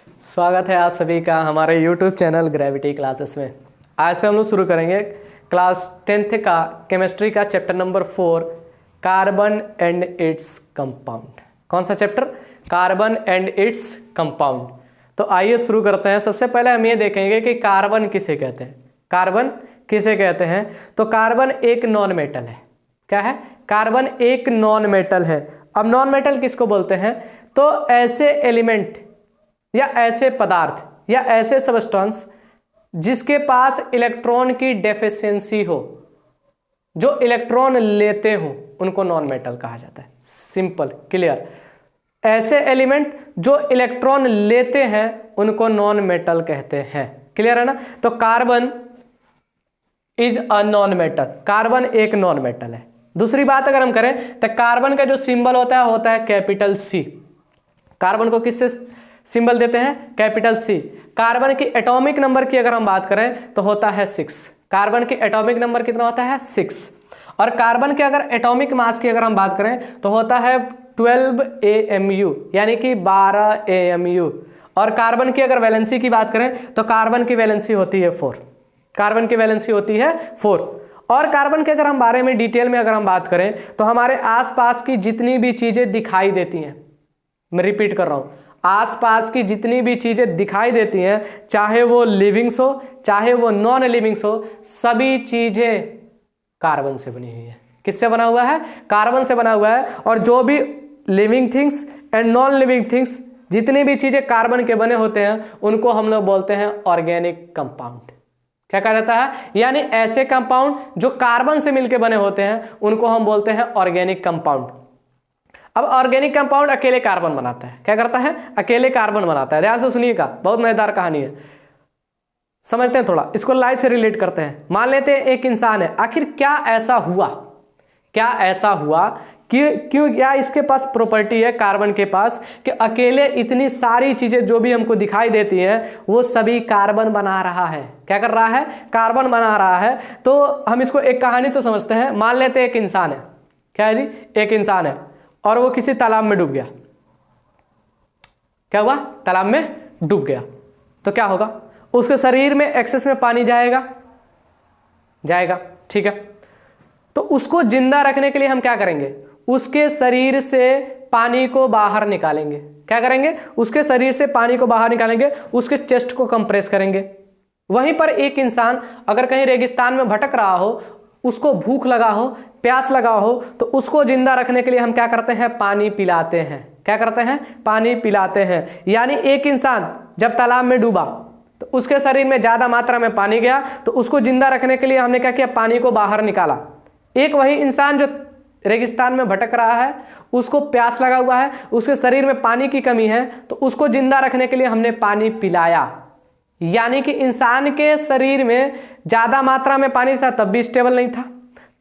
स्वागत है आप सभी का हमारे YouTube चैनल ग्रेविटी क्लासेस में। आज से हम लोग शुरू करेंगे क्लास 10th का केमिस्ट्री का chapter number 4 carbon and its compound. कौन सा chapter? Carbon and its compound. तो आइए शुरू करते हैं। सबसे पहले हम ये देखेंगे कि कार्बन किसे कहते हैं। कार्बन किसे कहते हैं? तो कार्बन एक नॉन मेटल है। क्या है? कार्बन एक नॉन मेटल है। अब नॉन मेटल किसको बोलते हैं? तो ऐसे एलिमेंट या ऐसे पदार्थ या ऐसे सबस्टेंस जिसके पास इलेक्ट्रॉन की डेफिशिएंसी हो, जो इलेक्ट्रॉन लेते हो, उनको नॉन मेटल कहा जाता है। Simple, clear. ऐसे एलिमेंट जो इलेक्ट्रॉन लेते हैं उनको नॉन मेटल कहते हैं। क्लियर है ना? तो carbon is a non metal. Carbon एक नॉन मेटल है। दूसरी बात अगर हम करें तो कार्बन का जो सिंबल होता है कैपिटल सी। कार्बन को किससे सिंबल देते हैं? Capital C. कार्बन की एटॉमिक नंबर की अगर हम बात करें तो होता है 6। कार्बन की एटॉमिक नंबर कितना होता है? 6। और कार्बन के अगर एटॉमिक मास की अगर हम बात करें तो होता है 12 AMU, यानी कि 12 AMU। और कार्बन की अगर वैलेंसी की बात करें तो कार्बन की वैलेंसी होती है 4। कार्बन की वैलेंसी होती है 4। और कार्बन के अगर हम बारे में डिटेल में अगर हम बात करें तो हमारे आसपास की जितनी भी चीजें दिखाई देती हैं, मैं रिपीट कर रहा हूं, आसपास की जितनी भी चीजें दिखाई देती हैं, चाहे वो लिविंग्स हो चाहे वो नॉन लिविंग्स हो, सभी चीजें कार्बन से बनी हुई है। किससे बना हुआ है? कार्बन से बना हुआ है। और जो भी living things and non living things, जितनी भी चीजें कार्बन के बने होते हैं उनको हम लोग बोलते हैं ऑर्गेनिक कंपाउंड। क्या कहा जाता है? यानी ऐसे कंपाउंड जो कार्बन से मिलकर बने होते हैं उनको हम बोलते हैं ऑर्गेनिक कंपाउंड। अब ऑर्गेनिक कंपाउंड अकेले कार्बन बनाता है। क्या करता है? अकेले कार्बन बनाता है। ध्यान से सुनिएगा, बहुत मजेदार कहानी है, समझते हैं थोड़ा। इसको लाइफ से रिलेट करते हैं। मान लेते हैं एक इंसान है। आखिर क्या ऐसा हुआ कि क्या इसके पास प्रॉपर्टी है कार्बन के पास कि अकेले इतनी सारी चीजें जो भी हमको दिखाई देती हैं वो सभी कार्बन बना रहा है। क्या कर रहा है? कार्बन बना रहा है। तो हम इसको एक कहानी से समझते हैं। मान लेते हैं एक इंसान है। क्या है जी? एक इंसान है और वो किसी तालाब में डूब गया। क्या हुआ? तालाब में डूब गया। तो क्या होगा? उसके शरीर में एक्सेस में पानी जाएगा। ठीक है। तो उसको जिंदा रखने के लिए हम क्या करेंगे? उसके शरीर से पानी को बाहर निकालेंगे। क्या करेंगे? उसके शरीर से पानी को बाहर निकालेंगे, उसके चेस्ट को कंप्रेस करेंगे। वहीं पर एक इंसान अगर कहीं रेगिस्तान में भटक रहा हो, उसको भूख लगा हो, प्यास लगा हो, तो उसको जिंदा रखने के लिए हम क्या करते हैं? पानी पिलाते हैं। क्या करते हैं? पानी पिलाते हैं। यानी एक इंसान जब तालाब में डूबा तो उसके शरीर में ज्यादा मात्रा में पानी गया, तो उसको जिंदा रखने के लिए हमने क्या किया? पानी को बाहर निकाला। एक वही इंसान जो रेगिस्तान में भटक रहा है, उसको प्यास लगा हुआ है, उसके शरीर में पानी की कमी है, तो उसको जिंदा रखने के लिए हमने पानी पिलाया। यानी कि इंसान के शरीर में ज्यादा मात्रा में पानी था तब भी स्टेबल नहीं था,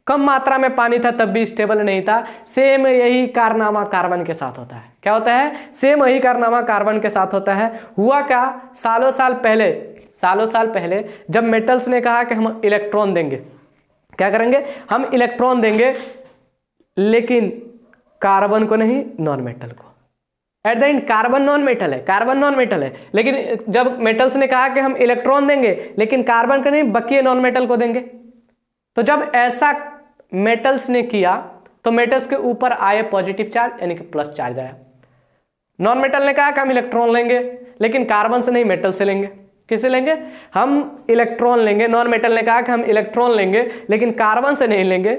कम मात्रा में पानी था तब भी स्टेबल नहीं था। सेम यही कारनामा कार्बन के साथ होता है। क्या होता है? सेम यही कारनामा कार्बन के साथ होता है। हुआ क्या? सालों साल पहले जब मेटल्स ने कहा कि हम इलेक्ट्रॉन देंगे, क्या करेंगे? हम इलेक्ट्रॉन देंगे, लेकिन कार्बन को नहीं, नॉन मेटल को। At the end carbon non metal है, लेकिन जब मेटल्स ने कहा कि हम इलेक्ट्रॉन देंगे लेकिन कार्बन को नहीं, बकिए नॉन मेटल को देंगे। तो जब ऐसा मेटल्स ने किया तो मेटल्स के ऊपर आए पॉजिटिव चार्ज, यानी कि प्लस चार्ज आया। नॉन मेटल ने कहा कि हम इलेक्ट्रॉन लेंगे, लेकिन कार्बन से नहीं, मेटल से लेंगे। किससे लेंगे? हम इलेक्ट्रॉन लेंगे। नॉन मेटल ने कहा कि हम इलेक्ट्रॉन लेंगे, लेकिन कार्बन से नहीं लेंगे,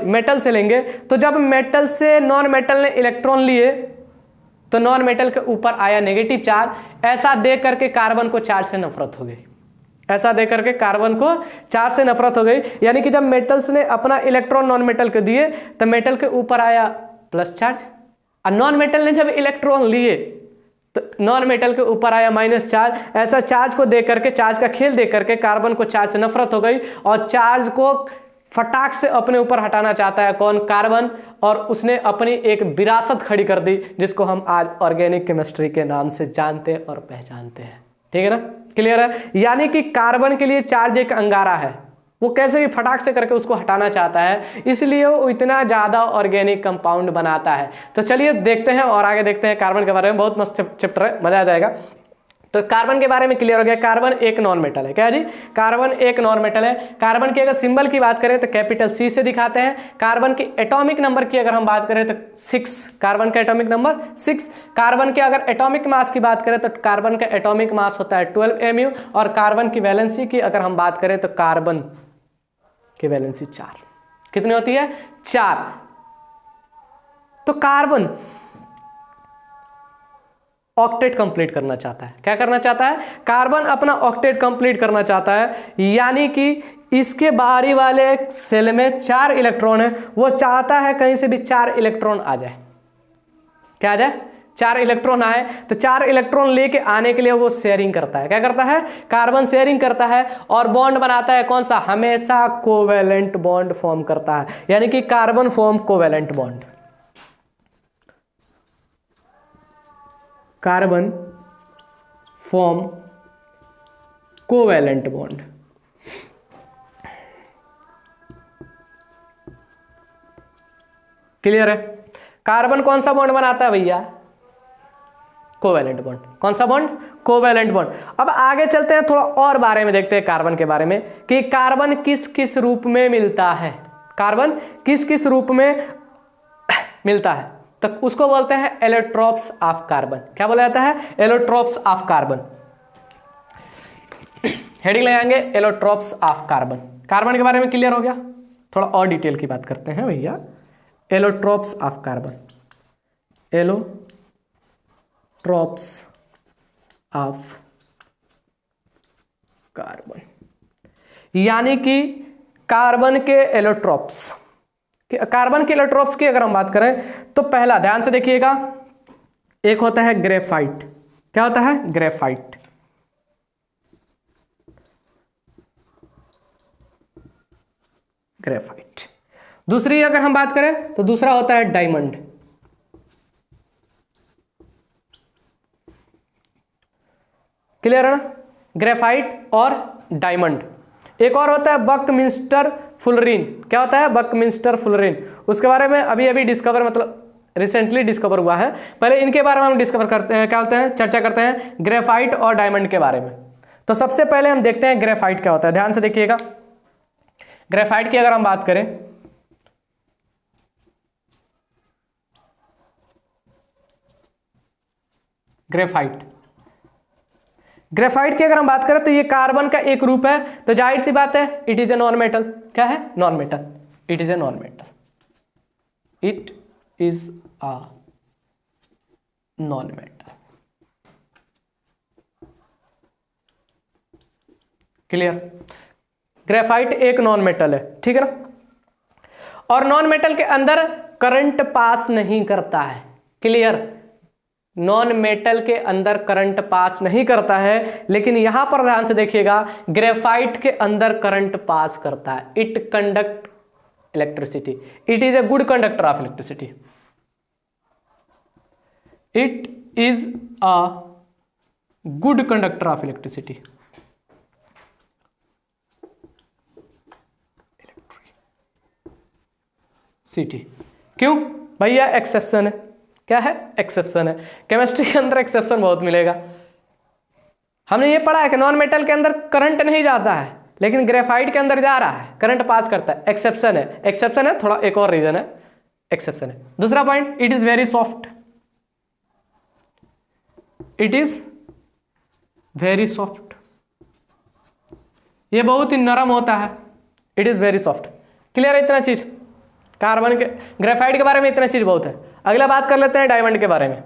मेटल से लेंगे। तो जब मेटल से नॉन मेटल ने इलेक्ट्रॉन लिए तो नॉन मेटल के ऊपर आया नेगेटिव चार्ज। ऐसा देख करके कार्बन को चार्ज से नफरत हो गई। यानी कि जब मेटल्स ने अपना इलेक्ट्रॉन नॉन मेटल को दिए तो मेटल के ऊपर आया प्लस चार्ज, और नॉन मेटल ने जब इलेक्ट्रॉन लिए तो नॉन मेटल के ऊपर आया माइनस चार्ज। ऐसा चार्ज को देख करके, चार्ज का खेल देख करके कार्बन को चार्ज से नफरत हो गई और चार्ज को फटाक से अपने ऊपर हटाना चाहता है कौन? कार्बन। और उसने अपनी एक विरासत खड़ी कर दी जिसको हम आज ऑर्गेनिक केमिस्ट्री के नाम से जानते और पहचानते हैं। ठीक है ना? क्लियर है? यानी कि कार्बन के लिए चार्ज एक अंगारा है। वो कैसे भी फटाक से करके उसको हटाना चाहता है, इसलिए वो इतना ज़्यादा ऑर्गेनिक कंपाउंड बनाता है। तो चलिए देखते हैं और आगे देखते हैं कार्बन के बारे में। बहुत मस्त चैप्टर है, मजा आ जाएगा। तो कार्बन के बारे में क्लियर हो गया। कार्बन एक नॉन मेटल है। क्या जी? कार्बन एक नॉन मेटल है। कार्बन की अगर सिंबल की बात करें तो कैपिटल सी से दिखाते हैं। कार्बन की एटॉमिक नंबर की अगर हम बात करें तो 6, कार्बन का एटॉमिक नंबर 6। कार्बन के अगर एटॉमिक मास की बात करें तो कार्बन का एटॉमिक मास होता है 12 mu। और कार्बन की वैलेंसी की अगर हम बात करें तो कार्बन की वैलेंसी 4। कितनी होती है? 4। तो कार्बन ऑक्टेट कंप्लीट करना चाहता है। क्या करना चाहता है? कार्बन अपना ऑक्टेट कंप्लीट करना चाहता है, यानी कि इसके बाहरी वाले सेल में 4 इलेक्ट्रॉन है, वो चाहता है कहीं से भी 4 इलेक्ट्रॉन आ जाए। क्या आ जाए? 4 इलेक्ट्रॉन आए। तो 4 इलेक्ट्रॉन लेके आने के लिए वो शेयरिंग करता है। क्या करता है? कार्बन शेयरिंग करता है और बॉन्ड बनाता है। कौन सा? हमेशा कोवेलेंट बॉन्ड फॉर्म करता है, यानी कि carbon form covalent bond. Carbon form covalent bond. Clear है? कार्बन कौन सा बॉन्ड बनाता है भैया? Covalent bond. कौन सा बॉन्ड? Covalent bond. अब आगे चलते हैं, थोड़ा और बारे में देखते हैं कार्बन के बारे में कि कार्बन किस किस रूप में मिलता है। कार्बन किस किस रूप में मिलता है? तो उसको बोलते हैं एलोट्रोप्स ऑफ कार्बन। क्या बोला जाता है? Allotropes of carbon. हेडिंग लगाएंगे एलोट्रोप्स ऑफ कार्बन। कार्बन के बारे में क्लियर हो गया। थोड़ा और डिटेल की बात करते हैं भैया। Allotropes of carbon, allotropes of carbon, यानी कि कार्बन के एलोट्रोप्स। कार्बन के एलोट्रोप्स की अगर हम बात करें तो पहला ध्यान से देखिएगा, एक होता है ग्रेफाइट। क्या होता है? ग्रेफाइट। ग्रेफाइट। दूसरी अगर हम बात करें तो दूसरा होता है डायमंड। क्लियर है ना? ग्रेफाइट और डायमंड। एक और होता है बकमिंस्टर फुलरिन। क्या होता है? Buckminster fullerene. उसके बारे में अभी अभी डिस्कवर, मतलब रिसेंटली डिस्कवर हुआ है। पहले इनके बारे में हम डिस्कवर करते हैं, क्या होते हैं, चर्चा करते हैं ग्रेफाइट और डायमंड के बारे में। तो सबसे पहले हम देखते हैं ग्रेफाइट क्या होता है। ध्यान से देखिएगा, ग्रेफाइट की अगर हम बात करें, ग्रेफाइट ग्रेफाइट की अगर हम बात करें तो ये कार्बन का एक रूप है। तो जाहिर सी बात है, it is a non metal. क्या है? Non metal. It is a non metal. It is a non metal. Clear? Graphite एक नॉन मेटल है, ठीक है ना? और नॉन मेटल के अंदर करंट पास नहीं करता है। क्लियर? नॉन मेटल के अंदर करंट पास नहीं करता है, लेकिन यहां पर ध्यान से देखिएगा, ग्रेफाइट के अंदर करंट पास करता है। It conduct electricity. It is a good conductor of electricity. It is a good conductor of electricity. City. क्यों भैया? एक्सेप्शन है। क्या है? एक्सेप्शन है। केमिस्ट्री के अंदर एक्सेप्शन बहुत मिलेगा। हमने ये पढ़ा है कि नॉन मेटल के अंदर करंट नहीं जाता है, लेकिन ग्रेफाइट के अंदर जा रहा है, करंट पास करता है। एक्सेप्शन है। एक्सेप्शन है, थोड़ा एक और रीजन है, एक्सेप्शन है। दूसरा point, it is very soft. It is very soft. ये बहुत ही नरम होता है। It is very soft. Clear है? इतना चीज कार्बन के, ग्रेफाइट के बारे में इतना चीज बहुत है। अगला बात कर लेते हैं डायमंड के बारे में।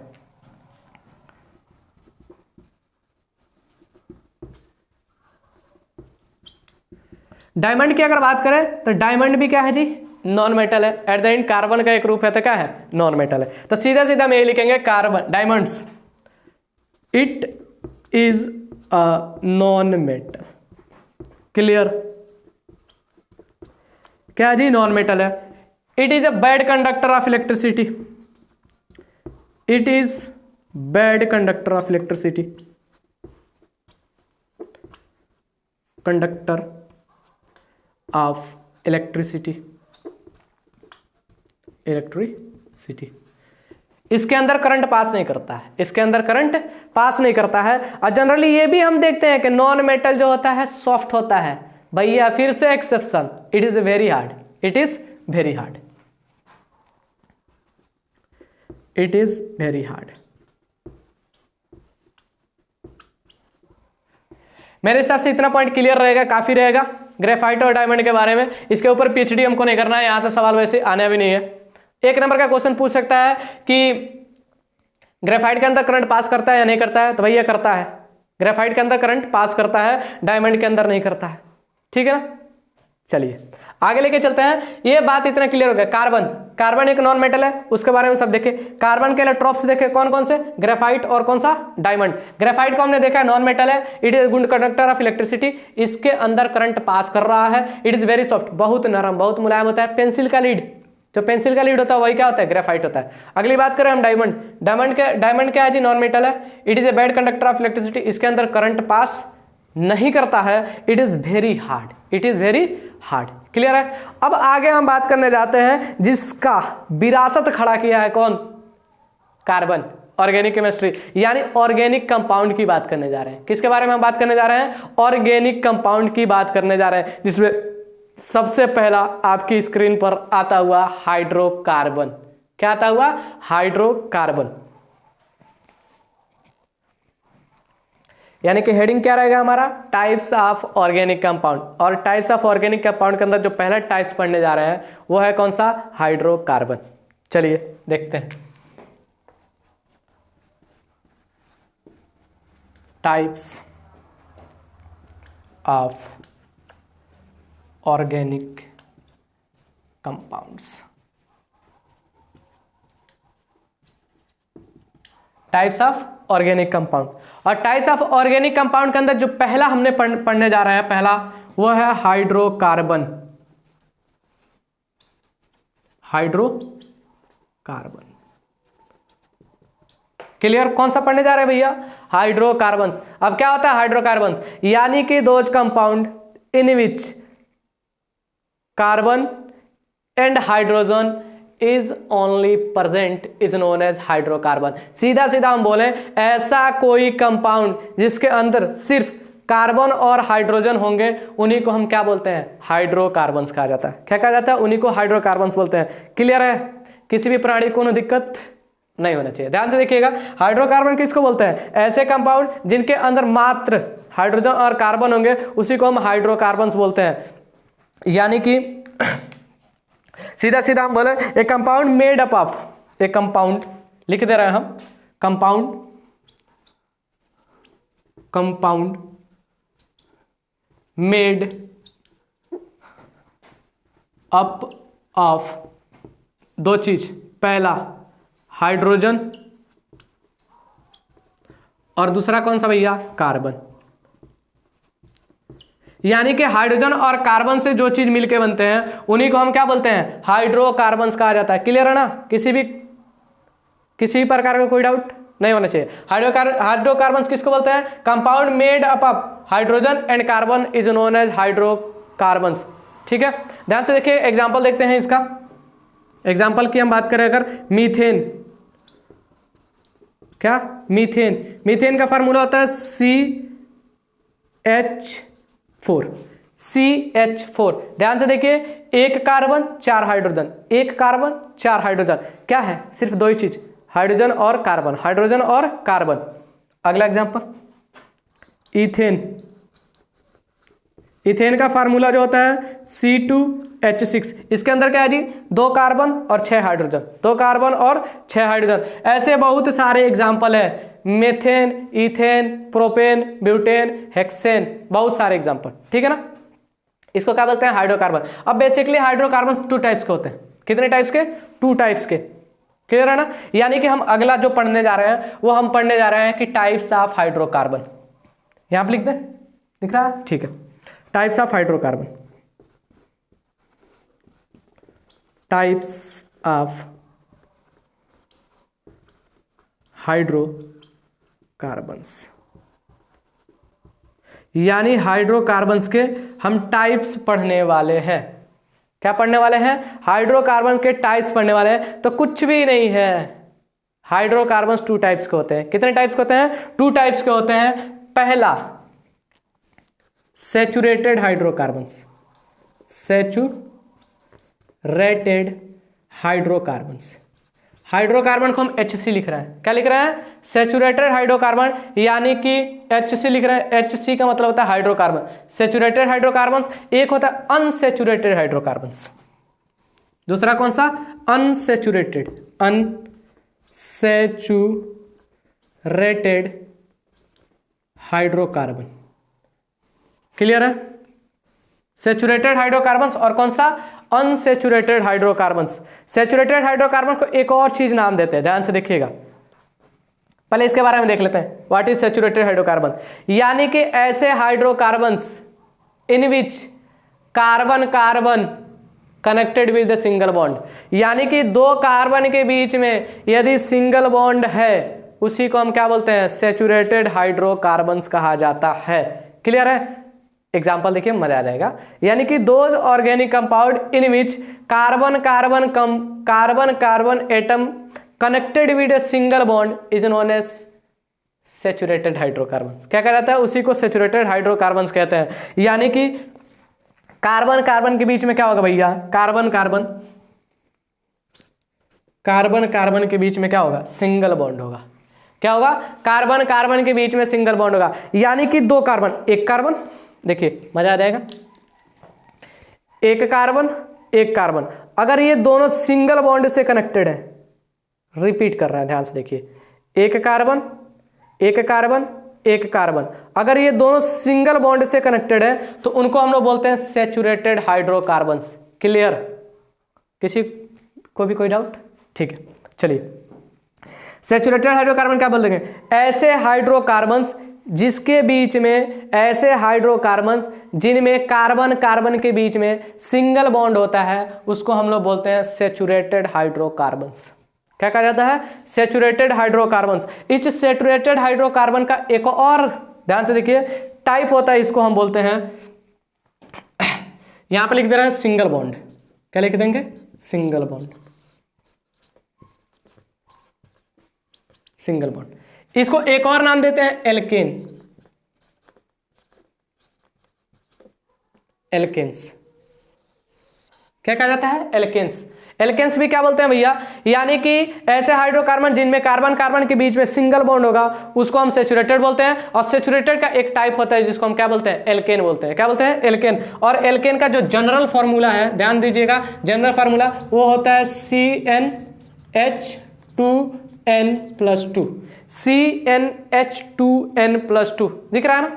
डायमंड की अगर बात करें तो डायमंड भी क्या है जी? नॉन मेटल है। एट द एंड कार्बन का एक रूप है, तो क्या है? नॉन मेटल है। तो सीधा सीधा हम ये लिखेंगे carbon, diamonds, it is a non metal. Clear? क्या जी? नॉन मेटल है। It is a bad conductor of electricity. It is bad conductor of electricity. Conductor of electricity, इसके अंदर करंट पास नहीं करता है, इसके अंदर करंट पास नहीं करता है। और जनरली ये भी हम देखते हैं कि नॉन मेटल जो होता है सॉफ्ट होता है। भैया फिर से exception, it is very hard, it is very hard, it is very hard. मेरे हिसाब से इतना पॉइंट क्लियर रहेगा, काफी रहेगा ग्रेफाइट और डायमंड के बारे में। इसके ऊपर पीएचडी हमको नहीं करना है, यहां से सवाल वैसे आने भी नहीं है। एक नंबर का क्वेश्चन पूछ सकता है कि ग्रेफाइट के अंदर करंट पास करता है या नहीं करता है, तो भैया करता है। ग्रेफाइट के अंदर करंट पास करता है, डायमंड के अंदर नहीं करता है। ठीक है ना, चलिए आगे लेके चलते हैं। ये बात इतना क्लियर हो गया। कार्बन, कार्बन एक नॉन मेटल है, उसके बारे में सब देखे। कार्बन के इलेक्ट्रोड्स देखे कौन कौन से, ग्रेफाइट और कौन सा, डायमंड। ग्रेफाइट को हमने देखा है नॉन मेटल है, it is good conductor of electricity, इसके अंदर करंट पास कर रहा है। इट इज वेरी सॉफ्ट, बहुत नरम, बहुत मुलायम होता है। पेंसिल का लीड, जो पेंसिल का लीड होता है वही क्या होता है, ग्रेफाइट होता है। अगली बात करें हम डायमंड, डायमंड क्या है जी, नॉन मेटल है। It is a bad conductor of electricity, इसके अंदर करंट पास नहीं करता है। It is very hard, it is very hard. Clear है। अब आगे हम बात करने जाते हैं जिसका विरासत खड़ा किया है कौन, कार्बन। ऑर्गेनिक केमिस्ट्री यानी ऑर्गेनिक कंपाउंड की बात करने जा रहे हैं। किसके बारे में हम बात करने जा रहे हैं, ऑर्गेनिक कंपाउंड की बात करने जा रहे हैं, जिसमें सबसे पहला आपकी स्क्रीन पर आता हुआ हाइड्रोकार्बन। क्या आता हुआ, हाइड्रोकार्बन। यानी कि हेडिंग क्या रहेगा हमारा, टाइप्स ऑफ ऑर्गेनिक कंपाउंड। और टाइप्स ऑफ ऑर्गेनिक कंपाउंड के अंदर जो पहला टाइप्स पढ़ने जा रहे हैं वो है कौन सा, हाइड्रोकार्बन। चलिए देखते हैं types of organic compounds. Types of organic compound. और टाइप्स ऑफ ऑर्गेनिक कंपाउंड के अंदर जो पहला हमने पढ़ने जा रहे हैं, पहला वो है हाइड्रोकार्बन। हाइड्रोकार्बन क्लियर, कौन सा पढ़ने जा रहे हैं भैया, हाइड्रोकार्बन्स। अब क्या होता है हाइड्रोकार्बन्स, यानी कि those compound in which carbon and hydrogen is only present is known as hydrocarbon. सीधा सीधा हम बोले ऐसा कोई कंपाउंड जिसके अंदर सिर्फ कार्बन और हाइड्रोजन होंगे उन्हीं को हम क्या बोलते हैं, हाइड्रोकार्बन्स कहा जाता है। क्या कहा जाता है, उन्हीं को हाइड्रोकार्बन्स बोलते हैं। क्लियर है, किसी भी प्राणी को कोई दिक्कत नहीं होना चाहिए। ध्यान से देखिएगा, हाइड्रोकार्बन किसको बोलते हैं, ऐसे कंपाउंड जिनके अंदर मात्र हाइड्रोजन और कार्बन होंगे उसी को हम हाइड्रोकार्बन्स बोलते हैं। यानी कि सीधा सीधा हम बोले एक कंपाउंड मेड अप ऑफ, एक कंपाउंड लिख दे रहे हैं हम, कंपाउंड मेड अप ऑफ दो चीज, पहला हाइड्रोजन और दूसरा कौन सा भैया, कार्बन। यानी कि हाइड्रोजन और कार्बन से जो चीज मिलके बनते हैं उन्हीं को हम क्या बोलते हैं, हाइड्रोकार्बन्स कहा जाता है। क्लियर है ना, किसी भी प्रकार का कोई डाउट नहीं होना चाहिए। हाइड्रोकार्बन्स किसको बोलते हैं, compound made up of hydrogen and carbon is known as hydrocarbons. ठीक है, ध्यान से देखिए, एग्जाम्पल देखते हैं इसका। एग्जाम्पल की हम बात करें अगर, मीथेन, क्या मीथेन, मीथेन का फार्मूला होता है CH4। ध्यान से देखिए, एक कार्बन चार हाइड्रोजन, एक कार्बन चार हाइड्रोजन, क्या है सिर्फ दो ही चीज, हाइड्रोजन और कार्बन, हाइड्रोजन और कार्बन। अगला एग्जांपल, इथेन। इथेन का फार्मूला जो होता है C2H6। इसके अंदर क्या है जी, दो कार्बन और 6 हाइड्रोजन, दो कार्बन और 6 हाइड्रोजन। ऐसे बहुत सारे एग्जाम्पल है, methane, ethane, propane, butane, hexane, बहुत सारे एग्जांपल। ठीक है ना, इसको क्या बोलते हैं, हाइड्रोकार्बन। अब बेसिकली हाइड्रोकार्बन 2 टाइप्स के होते हैं। कितने टाइप्स के, 2 टाइप्स के। क्लियर है ना, यानी कि हम अगला जो पढ़ने जा रहे हैं वो हम पढ़ने जा रहे हैं कि टाइप्स ऑफ हाइड्रोकार्बन। यहां पर लिख दें, दिख रहा है, ठीक है। Types of hydrocarbon, types of hydrocarbons. यानी हाइड्रोकार्बन्स के हम टाइप्स पढ़ने वाले हैं। क्या पढ़ने वाले हैं? हाइड्रोकार्बन के टाइप्स पढ़ने वाले हैं। तो कुछ भी नहीं है, हाइड्रोकार्बन्स 2 टाइप्स के होते हैं। कितने टाइप्स के होते हैं? 2 टाइप्स के होते हैं। पहला saturated hydrocarbons, saturated hydrocarbons. Hydrocarbon को हम HC लिख रहे हैं। क्या लिख रहे हैं? सैचुरेटेड हाइड्रोकार्बन, यानी कि HC लिख रहे हैं। HC का मतलब होता है हाइड्रोकार्बन। Saturated hydrocarbons. एक होता है अनसैचुरेटेड हाइड्रोकार्बन्स। दूसरा कौन सा? Unsaturated, unsaturated hydrocarbon. क्लियर है? सैचुरेटेड हाइड्रोकार्बन्स और कौन सा? Unsaturated hydrocarbons. सैचुरेटेड हाइड्रोकार्बन को एक और चीज नाम देते हैं, ध्यान से देखिएगा। पहले इसके बारे में देख लेते हैं, व्हाट इज सैचुरेटेड हाइड्रोकार्बन। यानी कि ऐसे hydrocarbons in which carbon carbon connected with the single bond, यानी कि 2 कार्बन के बीच में यदि सिंगल बॉन्ड है, उसी को हम क्या बोलते हैं? सैचुरेटेड हाइड्रोकार्बन्स कहा जाता है। क्लियर है? एग्जाम्पल देखिए, मजा आ जाएगा। यानी कि those organic compound in which carbon carbon atom connected with a single bond is known as saturated hydrocarbons. क्या कहा जाता है? उसी को सैचुरेटेड हाइड्रोकार्बन्स कहते हैं। यानी कि कार्बन कार्बन के बीच में क्या होगा भैया? कार्बन कार्बन के बीच में क्या होगा? सिंगल बॉन्ड होगा। क्या होगा? कार्बन कार्बन के बीच में सिंगल बॉन्ड होगा। यानी कि 2 कार्बन, एक कार्बन, देखिए मजा आ जाएगा, एक कार्बन, अगर ये दोनों सिंगल बॉन्ड से कनेक्टेड है, रिपीट कर रहे हैं, ध्यान से देखिए, एक कार्बन, अगर ये दोनों सिंगल बॉन्ड से कनेक्टेड है तो उनको हम लोग बोलते हैं सैचुरेटेड हाइड्रोकार्बन्स। क्लियर? किसी को भी कोई डाउट? ठीक है, चलिए। सैचुरेटेड हाइड्रोकार्बन क्या बोल देंगे? ऐसे हाइड्रोकार्बन्स जिसके बीच में, ऐसे हाइड्रोकार्बन्स जिनमें कार्बन कार्बन के बीच में सिंगल बॉन्ड होता है, उसको हम लोग बोलते हैं सैचुरेटेड हाइड्रोकार्बन्स। क्या कहा जाता है? Saturated hydrocarbons. इस सैचुरेटेड हाइड्रोकार्बन का एक और, ध्यान से देखिए, टाइप होता है, इसको हम बोलते हैं, यहां पे लिख दे रहे हैं सिंगल बॉन्ड। क्या लिख देंगे? Single bond, single bond. इसको एक और नाम देते हैं एल्केन, एल्केन्स। क्या कहा जाता है? एल्केन्स। एल्केन्स भी क्या बोलते हैं भैया? यानी कि ऐसे हाइड्रोकार्बन जिनमें कार्बन कार्बन के बीच में सिंगल बॉन्ड होगा, उसको हम सैचुरेटेड बोलते हैं। और सैचुरेटेड का एक टाइप होता है जिसको हम क्या बोलते हैं? एल्केन बोलते हैं। क्या बोलते हैं? एल्केन। और एल्केन का जो जनरल फॉर्मूला है, ध्यान दीजिएगा, जनरल फॉर्मूला वो होता है CnH2n+2। CnH2n+2 दिख रहा है ना?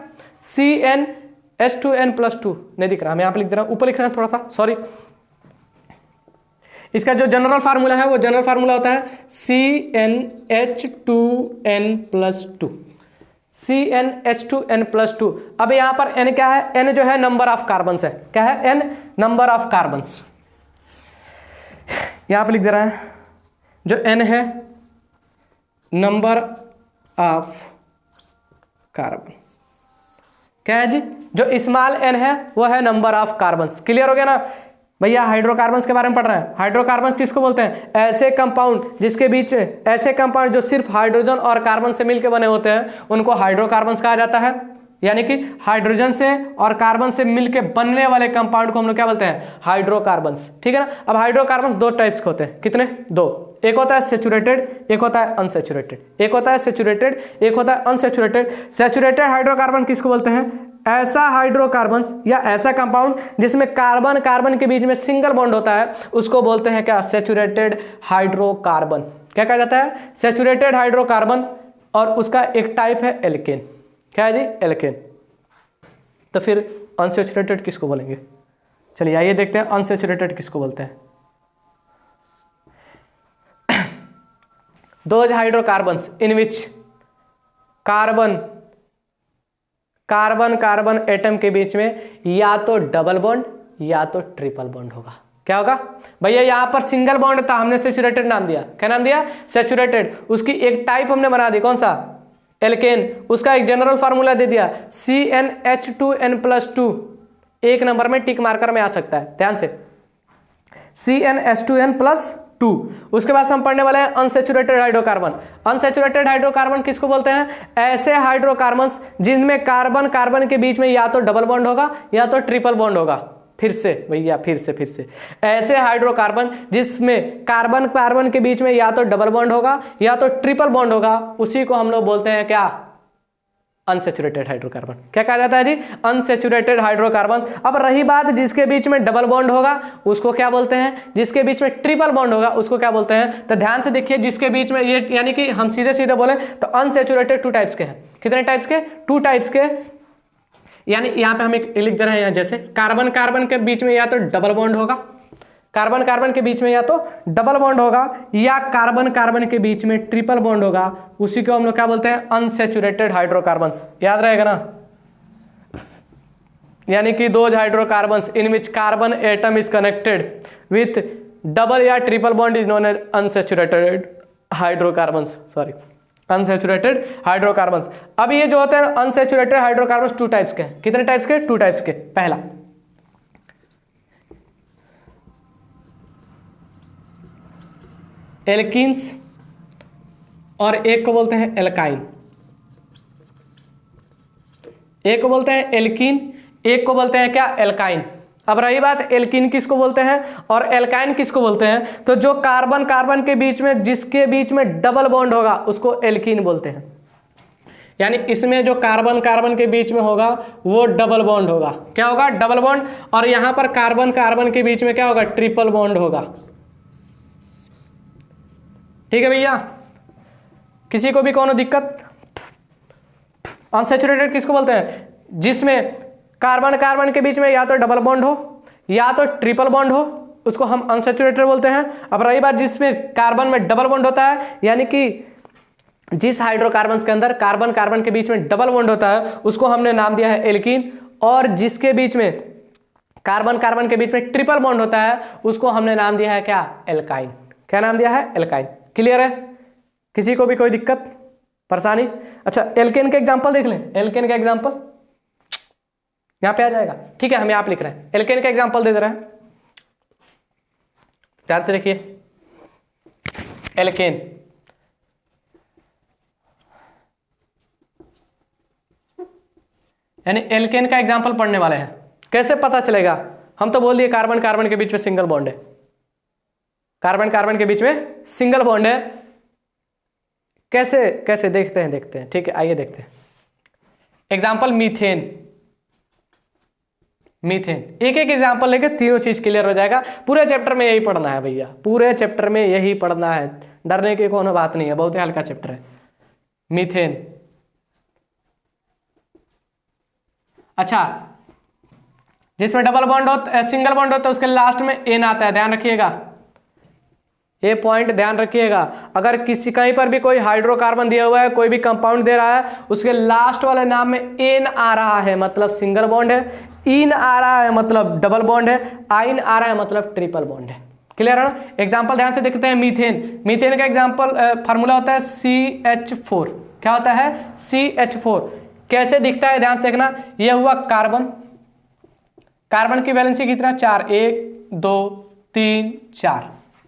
CnH2n+2 नहीं दिख रहा, मैं यहाँ पे लिख दे रहा हूं, ऊपर लिख रहा है थोड़ा सा, सॉरी। इसका जो जनरल फार्मूला है वो जनरल फार्मूला होता है CnH2n+2। CnH2n+2। अब यहाँ पर n क्या है? n जो है नंबर ऑफ कार्बन्स है। क्या है? n number of carbons. यहाँ पे लिख दे रहा है, जो n है नंबर ऑफ कार्बन। क्या है जी? जो स्मॉल n है वो है नंबर ऑफ कार्बन्स। क्लियर हो गया ना भैया? हाइड्रोकार्बन्स के बारे में पढ़ रहे हैं। हाइड्रोकार्बन्स किसको बोलते हैं? ऐसे कंपाउंड जिसके बीच, ऐसे कंपाउंड जो सिर्फ हाइड्रोजन और कार्बन से मिलकर बने होते हैं, उनको हाइड्रोकार्बन्स कहा जाता है। यानी कि हाइड्रोजन से और कार्बन से मिलकर बनने वाले कंपाउंड को हम लोग क्या बोलते हैं? हाइड्रोकार्बन्स। ठीक है ना? अब हाइड्रोकार्बन्स 2 टाइप्स के होते हैं। कितने? 2। एक होता है सैचुरेटेड, एक होता है अनसैचुरेटेड। एक होता है सैचुरेटेड, एक होता है अनसैचुरेटेड। सैचुरेटेड हाइड्रोकार्बन किसको बोलते हैं? ऐसा हाइड्रोकार्बन्स या ऐसा कंपाउंड जिसमें कार्बन कार्बन के बीच में सिंगल बॉन्ड होता है, उसको बोलते हैं क्या? Saturated hydrocarbon. क्या कहा जाता है? Saturated hydrocarbon. और उसका एक टाइप है एल्केन। क्या है जी? एल्केन। तो फिर अनसैचुरेटेड किसको बोलेंगे? चलिए आइए देखते हैं अनसैचुरेटेड किसको बोलते हैं। Those hydrocarbons in which carbon carbon atom के बीच में या तो डबल बॉन्ड या तो ट्रिपल बॉन्ड होगा। क्या होगा भैया? यहां पर सिंगल बॉन्ड था, हमने सैचुरेटेड नाम दिया। क्या नाम दिया? सैचुरेटेड। उसकी एक टाइप हमने बना दी, कौन सा? एल्केन, उसका एक जनरल फार्मूला दे दिया CnH2n+2, एक नंबर में टिक मार्कर में आ सकता है, ध्यान से CnH2n+2। उसके बाद हम पढ़ने वाले हैं अनसैचुरेटेड हाइड्रोकार्बन। अनसैचुरेटेड हाइड्रोकार्बन किसको बोलते हैं? ऐसे हाइड्रोकार्बन जिनमें कार्बन कार्बन के बीच में या तो डबल बॉन्ड होगा या तो ट्रिपल बॉन्ड होगा। फिर से भैया, फिर से ऐसे हाइड्रोकार्बन जिसमें कार्बन कार्बन के बीच में या तो डबल बॉन्ड होगा या तो ट्रिपल बॉन्ड होगा, उसी को हम लोग बोलते हैं क्या? Unsaturated hydrocarbon. क्या कहा जाता है जी? Unsaturated hydrocarbon. अब रही बात जिसके बीच में डबल बॉन्ड होगा उसको क्या बोलते हैं, जिसके बीच में ट्रिपल बॉन्ड होगा उसको क्या बोलते हैं? तो ध्यान से देखिए, जिसके बीच में ये, यानी कि हम सीधे सीधे बोले तो अनसैचुरेटेड 2 टाइप्स के हैं। कितने टाइप्स के? 2 टाइप्स के। यानी यहां पे हम एक लिख दे रहे हैं यहाँ, जैसे कार्बन कार्बन के बीच में या तो डबल बॉन्ड होगा, कार्बन कार्बन के बीच में या तो डबल बॉन्ड होगा या कार्बन कार्बन के बीच में ट्रिपल बॉन्ड होगा, उसी को हम लोग क्या बोलते हैं? Unsaturated hydrocarbons. याद रहेगा ना? यानी कि those hydrocarbons in which carbon atom is connected with double या triple bond is known as unsaturated hydrocarbons. Sorry, unsaturated hydrocarbons. अब ये जो होते हैं अनसैचुरेटेड हाइड्रोकार्बन्स 2 टाइप्स के। कितने टाइप्स के? 2 टाइप्स के। पहला एल्कीन्स और एक को बोलते हैं एल्काइन। एक को बोलते हैं एल्कीन, एक को बोलते हैं क्या? एल्काइन। अब रही बात एल्कीन किसको बोलते हैं और एल्काइन किसको बोलते हैं, तो जो कार्बन कार्बन के बीच में, जिसके बीच में डबल बॉन्ड होगा उसको एल्कीन बोलते हैं। यानी इसमें जो कार्बन कार्बन के बीच में होगा वो डबल बॉन्ड होगा। क्या होगा? Double bond. और यहां पर कार्बन कार्बन के बीच में क्या होगा? ट्रिपल बॉन्ड होगा। ठीक है भैया, किसी को भी कोनो दिक्कत? अनसैचुरेटेड किसको बोलते हैं? जिसमें कार्बन कार्बन के बीच में या तो डबल बॉन्ड हो या तो ट्रिपल बॉन्ड हो, उसको हम अनसैचुरेटेड बोलते हैं। अब रही बात जिसमें कार्बन में डबल बॉन्ड होता है, यानी कि जिस हाइड्रोकार्बन के अंदर कार्बन कार्बन के बीच में डबल बॉन्ड होता है उसको हमने नाम दिया है एल्कीन, और जिसके बीच में कार्बन कार्बन के बीच में ट्रिपल बॉन्ड होता है उसको हमने नाम दिया है क्या? एल्काइन। क्या नाम दिया है? एल्काइन। क्लियर है? किसी को भी कोई दिक्कत परेशानी? अच्छा, एल्केन के एग्जांपल देख लें। एल्केन का एग्जांपल यहां पे आ जाएगा। ठीक है, हम यहां पे लिख रहे हैं, एल्केन का एग्जांपल दे दे रहे हैं, ध्यान से देखिए। एल्केन, यानी एल्केन का एग्जांपल पढ़ने वाले हैं। कैसे पता चलेगा? हम तो बोल दिए कार्बन कार्बन के बीच में सिंगल बॉन्ड है, कार्बन कार्बन के बीच में सिंगल बॉन्ड है। कैसे कैसे देखते हैं। ठीक है, आइए देखते हैं। Example methane. मीथेन एक एक एग्जाम्पल लेके तीनों चीज क्लियर हो जाएगा। पूरे चैप्टर में यही पढ़ना है भैया, पूरे चैप्टर में यही पढ़ना है, डरने की कोनो बात नहीं है, बहुत ही हल्का चैप्टर है। मीथेन। अच्छा, जिसमें डबल बॉन्ड हो, सिंगल बॉन्ड होता है उसके लास्ट में एन आता है, ध्यान रखिएगा, ये पॉइंट ध्यान रखिएगा। अगर किसी कहीं पर भी कोई हाइड्रोकार्बन दिया हुआ है, कोई भी कंपाउंड दे रहा है, उसके लास्ट वाले नाम में एन आ रहा है मतलब सिंगल बॉन्ड है, इन आ रहा है मतलब डबल बॉन्ड है, आइन आ रहा है मतलब ट्रिपल बॉन्ड है। क्लियर है ना? एग्जांपल ध्यान से देखते हैं। मीथेन, मीथेन का एग्जांपल फार्मूला होता है CH4। क्या होता है? CH4। कैसे दिखता है ध्यान से देखना। यह हुआ कार्बन, कार्बन की वैलेंसी कितना? 4, 1 2 3 4,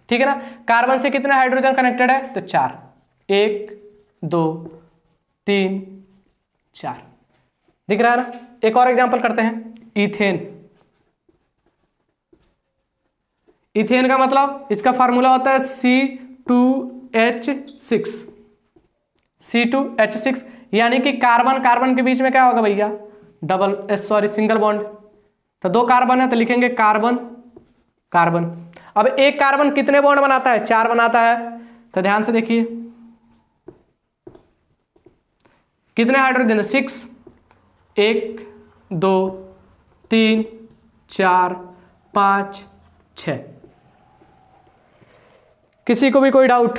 ठीक है ना। कार्बन से कितने हाइड्रोजन कनेक्टेड है? तो 4, 1 2 3 4, दिख रहा है ना। एक और एग्जांपल करते हैं, इथेन। इथेन का मतलब इसका फार्मूला होता है C2H6, C2H6, यानी कि कार्बन कार्बन के बीच में क्या होगा भैया? Single bond. तो 2 कार्बन है तो लिखेंगे कार्बन कार्बन। अब एक कार्बन कितने बॉन्ड बनाता है? 4 बनाता है। तो ध्यान से देखिए, कितने हाइड्रोजन है? 6, 1 2 3 4 5 6। किसी को भी कोई डाउट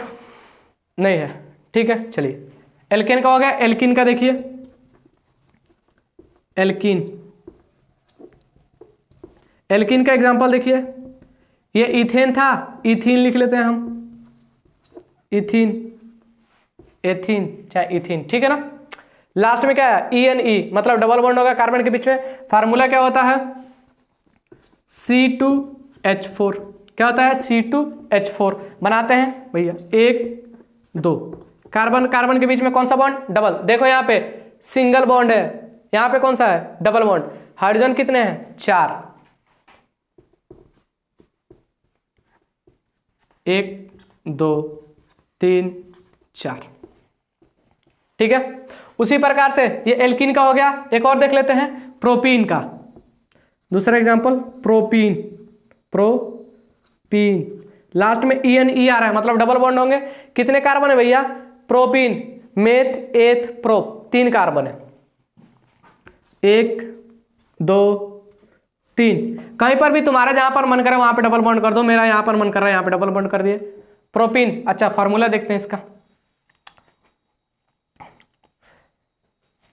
नहीं है? ठीक है, चलिए। एल्केन का हो गया। एल्कीन का देखिए, एल्कीन, एल्कीन का एग्जांपल देखिए। ये इथेन था, इथीन लिख लेते हैं हम, इथीन, एथीन चाहे इथीन, ठीक है ना। लास्ट में क्या है ENE, मतलब डबल बॉन्ड होगा कार्बन के बीच में। फार्मूला क्या होता है C2H4, क्या होता है C2H4। बनाते हैं भैया, 1 2, कार्बन कार्बन के बीच में कौन सा बॉन्ड, डबल। देखो यहाँ पे सिंगल बॉन्ड है, यहाँ पे कौन सा है, डबल बॉन्ड। हाइड्रोजन कितने हैं, 4, 1 2 3 4, ठीक है। उसी प्रकार से ये एल्कीन का हो गया। एक और देख लेते हैं प्रोपीन का, दूसरा एग्जांपल प्रोपीन। प्रोपीन लास्ट में ENE आ रहा है, मतलब डबल बॉन्ड होंगे। कितने कार्बन है भैया, propene meth eth prop, 3 carbon है, 1 2 3। कहीं पर भी तुम्हारा जहां पर मन करे वहां पे डबल बॉन्ड कर दो, मेरा यहां पर मन कर रहा है यहां पे डबल बॉन्ड कर दिए प्रोपीन। अच्छा फॉर्मूला देखते हैं इसका,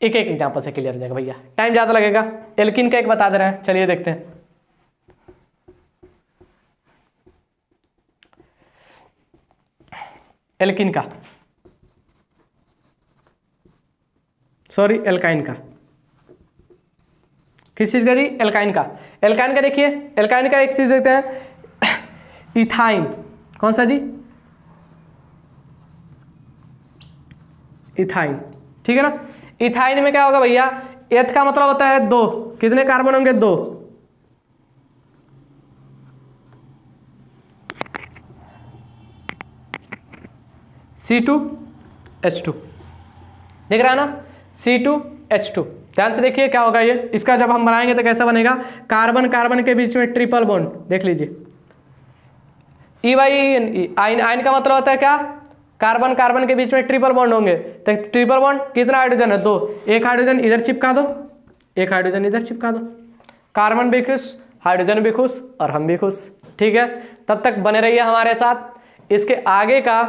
एक एक एग्जांपल से क्लियर हो जाएगा भैया, टाइम ज्यादा लगेगा। एल्कीन का एक बता दे रहे हैं, चलिए देखते हैं। एल्कीन का, सॉरी एल्काइन का, किस चीज का जी, एल्काइन का। एल्काइन का देखिए, एल्काइन का एक चीज देखते हैं इथाइन, कौन सा जी, इथाइन, ठीक है ना। इथाइन में क्या होगा भैया, एथ का मतलब होता है 2, कितने कार्बन होंगे, 2। C2H2 दिख रहा है ना, C2H2। ध्यान से देखिए क्या होगा ये, इसका जब हम बनाएंगे तो कैसा बनेगा, कार्बन कार्बन के बीच में ट्रिपल बॉन्ड, देख लीजिए E/E, आयन का मतलब होता है क्या, कार्बन कार्बन के बीच में ट्रिपल बॉन्ड होंगे। तो ट्रिपल बॉन्ड कितना हाइड्रोजन है, 2, एक हाइड्रोजन इधर चिपका दो, एक हाइड्रोजन इधर चिपका दो, कार्बन भी खुश, हाइड्रोजन भी खुश और हम भी खुश, ठीक है। तब तक बने रहिए हमारे साथ। इसके आगे का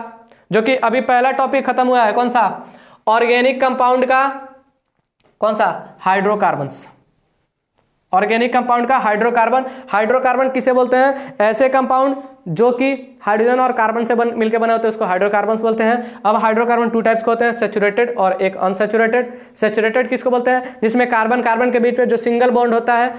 जो कि अभी पहला टॉपिक खत्म हुआ है, कौन सा, ऑर्गेनिक कंपाउंड का, कौन सा, हाइड्रोकार्बन्स। ऑर्गेनिक कंपाउंड का हाइड्रोकार्बन। हाइड्रोकार्बन किसे बोलते हैं, ऐसे कंपाउंड जो कि हाइड्रोजन और कार्बन से मिलकर बने होते हैं, उसको हाइड्रोकार्बन्स बोलते हैं। अब हाइड्रोकार्बन 2 टाइप्स के होते हैं, सैचुरेटेड और एक अनसैचुरेटेड। सैचुरेटेड किसको बोलते हैं, जिसमें कार्बन कार्बन के बीच में जो सिंगल बॉन्ड होता है,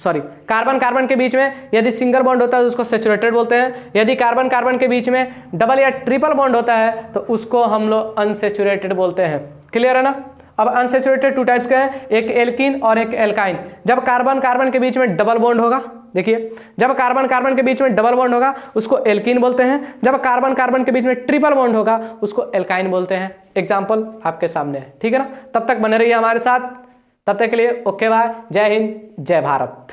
सॉरी कार्बन कार्बन के बीच में यदि सिंगल बॉन्ड होता है तो उसको सैचुरेटेड बोलते हैं। यदि कार्बन कार्बन के बीच में डबल या ट्रिपल बॉन्ड होता है तो उसको हम लोग अनसैचुरेटेड बोलते हैं। क्लियर है ना। अब अनसैचुरेटेड 2 टाइप्स के हैं, एक एल्कीन और एक एल्काइन। जब कार्बन कार्बन के बीच में डबल बॉन्ड होगा, देखिए जब कार्बन कार्बन के बीच में डबल बॉन्ड होगा उसको एल्कीन बोलते हैं, जब कार्बन कार्बन के बीच में ट्रिपल बॉन्ड होगा उसको एल्काइन बोलते हैं। एग्जाम्पल आपके सामने है, ठीक है ना। तब तक बने रहिए हमारे साथ, तब तक के लिए ओके बाय, जय हिंद जय भारत।